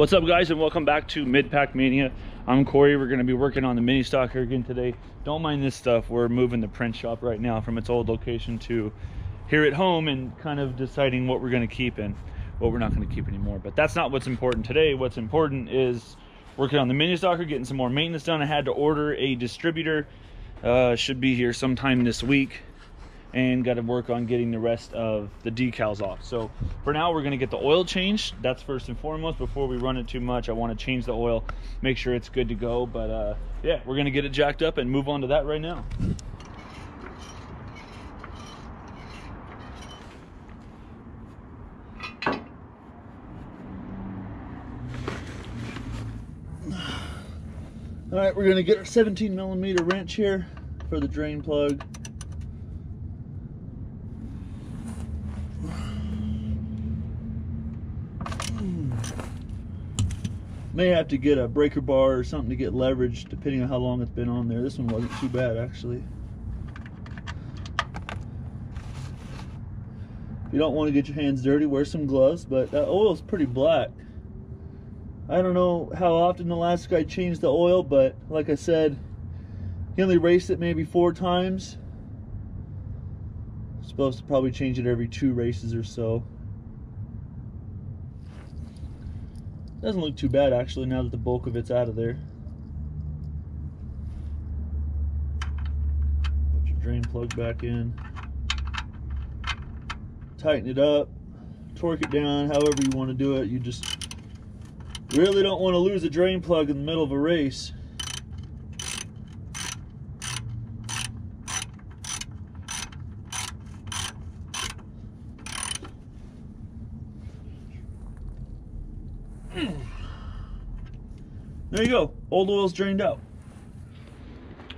What's up, guys, and welcome back to Mid-Pack Mania. I'm Corey. We're going to be working on the mini stock here again today. Don't mind this stuff. We're moving the print shop right now from its old location to here at home and kind of deciding what we're going to keep and what we're not going to keep anymore. But that's not what's important today. What's important is working on the mini stocker, getting some more maintenance done. I had to order a distributor. Should be here sometime this week. And got to work on getting the rest of the decals off. So for now, we're going to get the oil changed. That's first and foremost. Before we run it too much, I want to change the oil, make sure it's good to go. But yeah, we're going to get it jacked up and move on to that right now. All right, we're going to get our 17mm wrench here for the drain plug. May have to get a breaker bar or something to get leverage depending on how long it's been on there. This one wasn't too bad, actually. You don't want to get your hands dirty, wear some gloves, but that oil's pretty black. I don't know how often the last guy changed the oil, but like I said, he only raced it maybe 4 times. Supposed to probably change it every 2 races or so. Doesn't look too bad, actually, now that the bulk of it's out of there. Put your drain plug back in. Tighten it up. Torque it down, however you want to do it. You just really don't want to lose a drain plug in the middle of a race. There you go, old oil's drained out.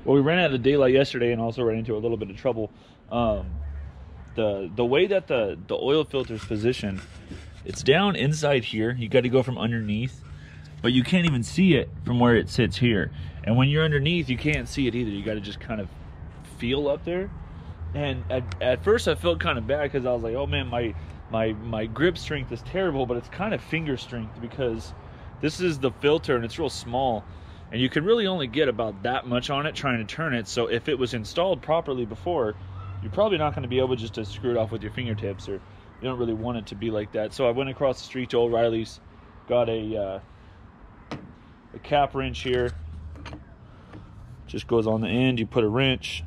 Well, we ran out of daylight yesterday and also ran into a little bit of trouble. The way that the oil filter is positioned, it's down inside here. You got to go from underneath, but you can't even see it from where it sits here. And when you're underneath, you can't see it either. You got to just kind of feel up there. And at first I felt kind of bad because I was like, oh man, my grip strength is terrible, but it's kind of finger strength because this is the filter and it's real small and you can really only get about that much on it trying to turn it. So if it was installed properly before, you're probably not going to be able just to screw it off with your fingertips, or you don't really want it to be like that. So I went across the street to O'Reilly's, got a cap wrench here. Just goes on the end, you put a wrench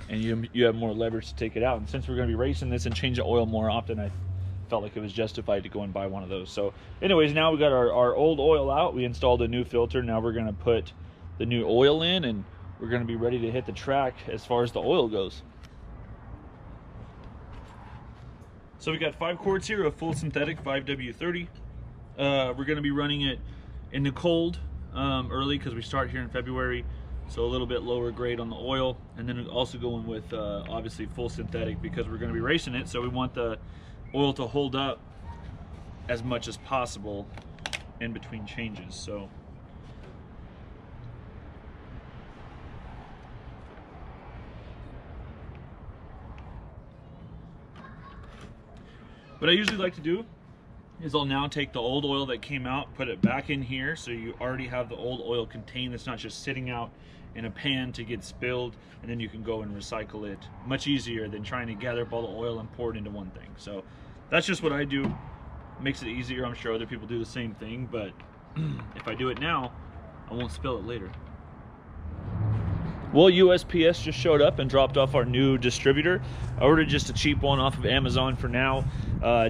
and you have more leverage to take it out. And since we're going to be racing this and change the oil more often, I felt like it was justified to go and buy one of those. So anyways, now we got our old oil out. We installed a new filter. Now we're going to put the new oil in and we're going to be ready to hit the track as far as the oil goes. So we got 5 quarts here of full synthetic 5W30. We're going to be running it in the cold early because we start here in February, so a little bit lower grade on the oil, and then also going with obviously full synthetic because we're going to be racing it, so we want the oil to hold up as much as possible in between changes. So what I usually like to do is I'll now take the old oil that came out, put it back in here, so you already have the old oil contained. It's not just sitting out in a pan to get spilled, and then you can go and recycle it. Much easier than trying to gather up all the oil and pour it into one thing. So that's just what I do. It makes it easier. I'm sure other people do the same thing, but if I do it now, I won't spill it later. Well, USPS just showed up and dropped off our new distributor. I ordered just a cheap one off of Amazon for now,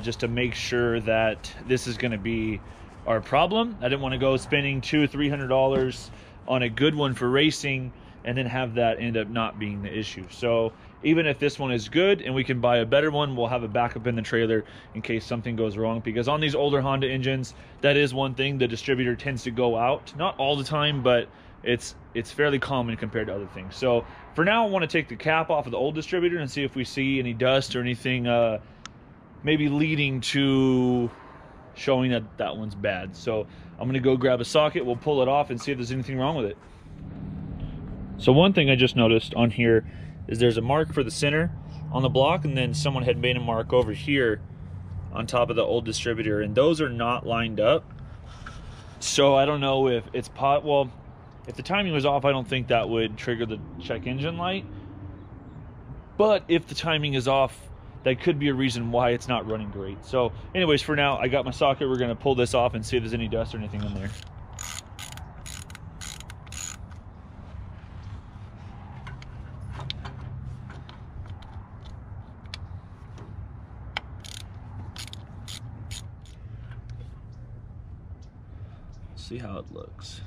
just to make sure that this is going to be our problem. I didn't want to go spending $200–300 on a good one for racing and then have that end up not being the issue. So even if this one is good and we can buy a better one, we'll have a backup in the trailer in case something goes wrong, because on these older Honda engines, that is one thing, the distributor tends to go out. Not all the time, but it's fairly common compared to other things. So for now, I want to take the cap off of the old distributor and see if we see any dust or anything maybe leading to showing that that one's bad. So I'm going to go grab a socket, we'll pull it off and see if there's anything wrong with it. So one thing I just noticed on here is there's a mark for the center on the block, and then someone had made a mark over here on top of the old distributor, and those are not lined up. So I don't know if it's well, if the timing was off, I don't think that would trigger the check engine light. But if the timing is off, that could be a reason why it's not running great. So anyways, for now, I got my socket. We're gonna pull this off and see if there's any dust or anything in there. See how it looks.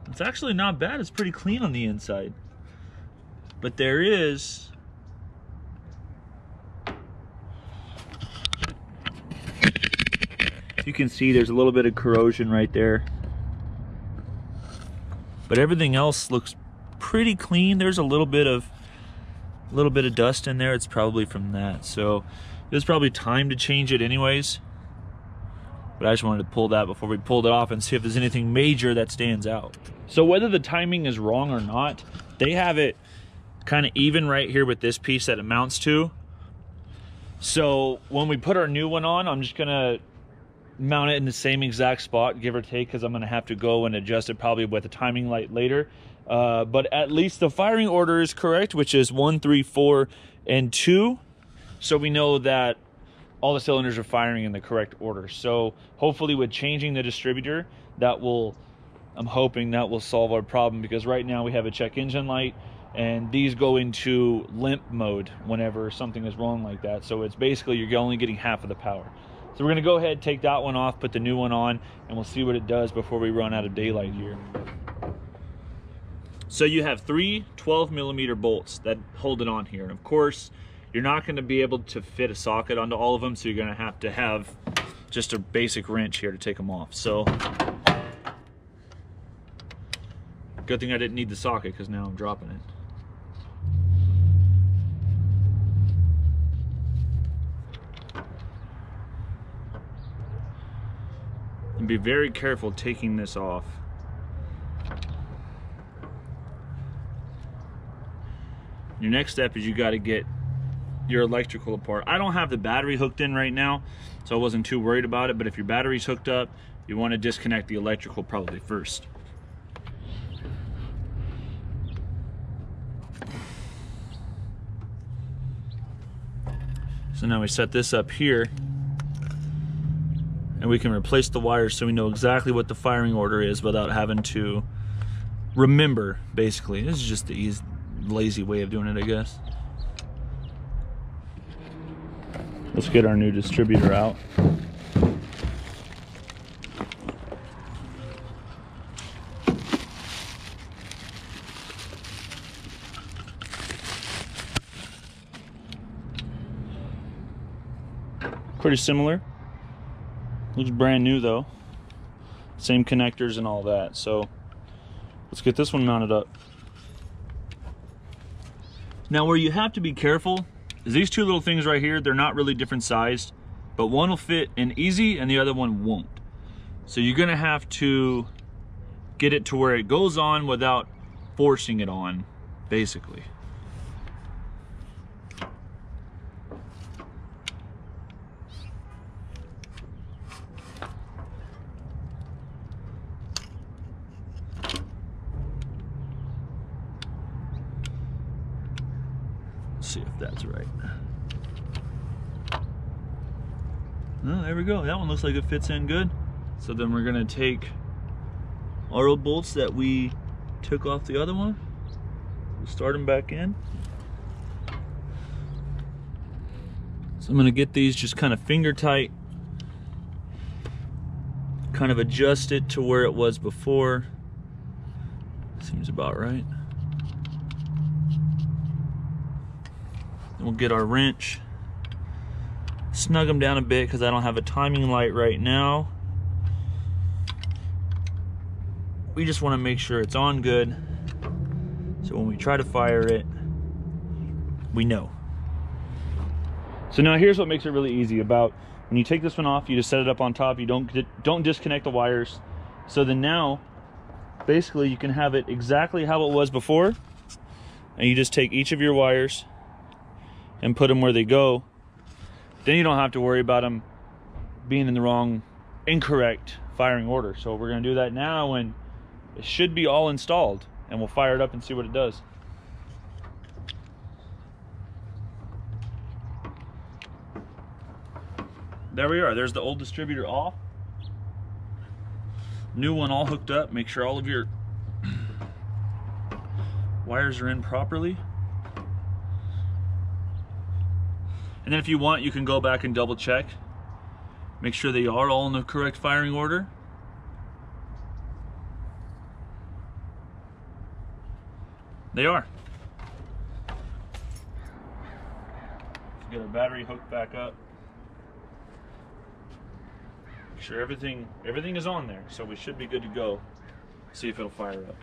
It's actually not bad. It's pretty clean on the inside. But there is you can see there's a little bit of corrosion right there. But everything else looks pretty clean. There's a little bit of dust in there. It's probably from that. So there's probably time to change it anyways. But I just wanted to pull that before we pulled it off and see if there's anything major that stands out. So whether the timing is wrong or not, they have it kind of even right here with this piece that it mounts to. So when we put our new one on, I'm just gonna mount it in the same exact spot, give or take, because I'm gonna have to go and adjust it probably with a timing light later. But at least the firing order is correct, which is 1, 3, 4, and 2. So we know that all the cylinders are firing in the correct order. So hopefully with changing the distributor, I'm hoping that will solve our problem, because right now we have a check engine light and these go into limp mode whenever something is wrong like that. So it's basically you're only getting half of the power. So we're gonna go ahead, take that one off, put the new one on, and we'll see what it does before we run out of daylight here. So you have 3 12mm bolts that hold it on here. And of course, you're not going to be able to fit a socket onto all of them, so you're going to have just a basic wrench here to take them off. So good thing I didn't need the socket, because now I'm dropping it. And be very careful taking this off. Your next step is you got to get your electrical apart. I don't have the battery hooked in right now, so I wasn't too worried about it, but if your battery's hooked up, you want to disconnect the electrical probably first. So now we set this up here, and we can replace the wires so we know exactly what the firing order is without having to remember, basically. This is just the easy, lazy way of doing it, I guess. Let's get our new distributor out. Pretty similar. Looks brand new though. Same connectors and all that. So let's get this one mounted up. Now where you have to be careful is these two little things right here. They're not really different sized, but one will fit in easy and the other one won't. So you're gonna have to get it to where it goes on without forcing it on, basically. See if that's right. Oh, there we go. That one looks like it fits in good. So then we're gonna take our old bolts that we took off the other one. We'll start them back in. So I'm gonna get these just kind of finger tight, kind of adjust it to where it was before. Seems about right. We'll get our wrench, snug them down a bit because I don't have a timing light right now. We just want to make sure it's on good, so when we try to fire it, we know. So now here's what makes it really easy. About when you take this one off, you just set it up on top. You don't disconnect the wires. So then now, basically, you can have it exactly how it was before, and you just take each of your wires and put them where they go, then you don't have to worry about them being in the incorrect firing order. So we're going to do that now, and it should be all installed, and we'll fire it up and see what it does. There we are. There's the old distributor off. New one all hooked up. Make sure all of your wires are in properly. And then if you want, you can go back and double check. Make sure they are all in the correct firing order. They are. Let's get our battery hooked back up. Make sure everything is on there, so we should be good to go. See if it'll fire up.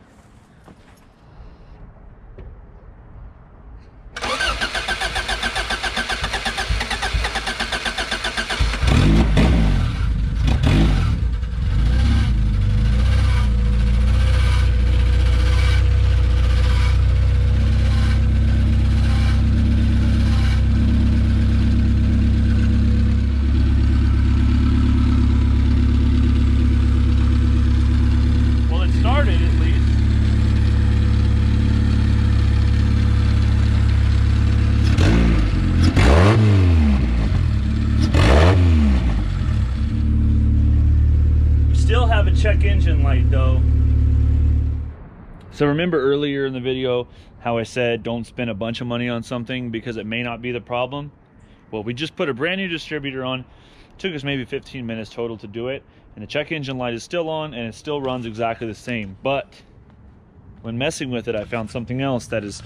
Check engine light though. So remember earlier in the video how I said don't spend a bunch of money on something because it may not be the problem? Well, we just put a brand new distributor on. It took us maybe 15 minutes total to do it, and the check engine light is still on and it still runs exactly the same. But when messing with it, I found something else that is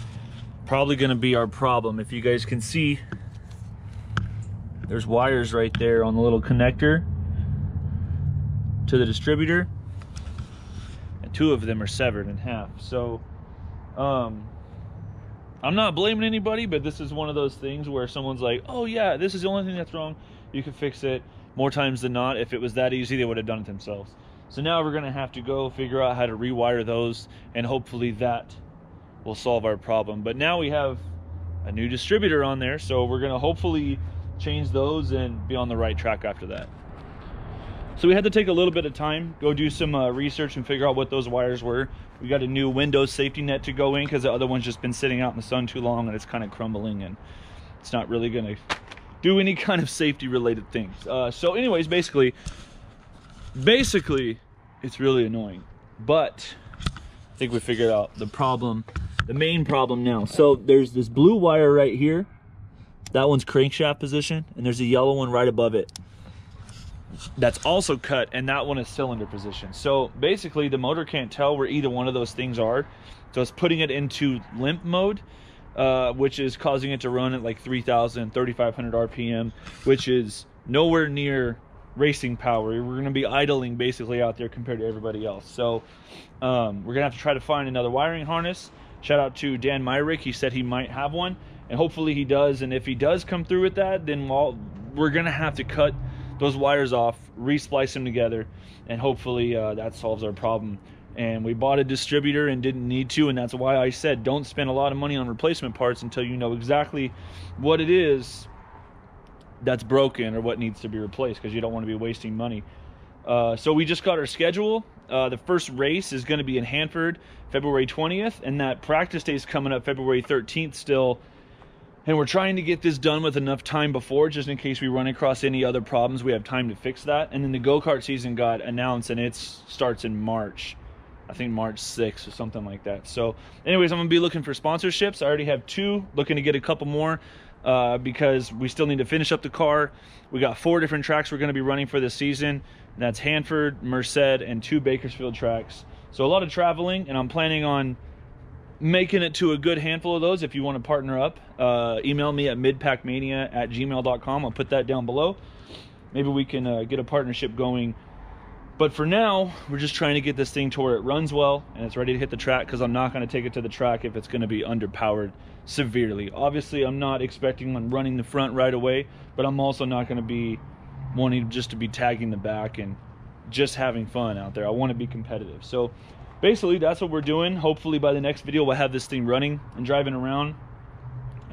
probably going to be our problem. If you guys can see, there's wires right there on the little connector to the distributor, and two of them are severed in half. So I'm not blaming anybody, but this is one of those things where someone's like, oh yeah, this is the only thing that's wrong, you can fix it. More times than not, if it was that easy, they would have done it themselves. So now we're gonna have to go figure out how to rewire those, and hopefully that will solve our problem. But now we have a new distributor on there, so we're gonna hopefully change those and be on the right track after that. So we had to take a little bit of time, go do some research and figure out what those wires were. We got a new Windows safety net to go in because the other one's just been sitting out in the sun too long and it's kind of crumbling and it's not really going to do any kind of safety related things. So anyways, basically it's really annoying, but I think we figured out the problem, the main problem now. So there's this blue wire right here. That one's crankshaft position, and there's a yellow one right above it that's also cut, and that one is cylinder position. So basically the motor can't tell where either one of those things are, so it's putting it into limp mode, which is causing it to run at like 3,000, 3,500 RPM, which is nowhere near racing power. We're going to be idling basically out there compared to everybody else. So we're going to have to try to find another wiring harness. Shout out to Dan Myrick. He said he might have one, and hopefully he does. And if he does come through with that, then we're going to have to cut those wires off, re-splice them together, and hopefully that solves our problem. And we bought a distributor and didn't need to, and that's why I said don't spend a lot of money on replacement parts until you know exactly what it is that's broken or what needs to be replaced, because you don't want to be wasting money. So we just got our schedule. The first race is going to be in Hanford February 20th, and that practice day is coming up February 13th still. And we're trying to get this done with enough time before, just in case we run across any other problems, we have time to fix that. And then the go-kart season got announced, and it starts in March. I think March 6th or something like that. So anyways, I'm going to be looking for sponsorships. I already have 2, looking to get a couple more because we still need to finish up the car. We got 4 different tracks we're going to be running for this season. And that's Hanford, Merced, and 2 Bakersfield tracks. So a lot of traveling, and I'm planning on making it to a good handful of those. If you want to partner up, email me at midpackmania@gmail.com. I'll put that down below. Maybe we can get a partnership going. But for now, we're just trying to get this thing to where it runs well and it's ready to hit the track, because I'm not going to take it to the track if it's going to be underpowered severely. Obviously, I'm not expecting on running the front right away, but I'm also not going to be wanting just to be tagging the back and just having fun out there. I want to be competitive. So basically, that's what we're doing. Hopefully by the next video, we'll have this thing running and driving around.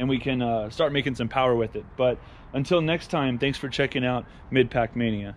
and we can start making some power with it. But until next time, thanks for checking out Mid-Pack Mania.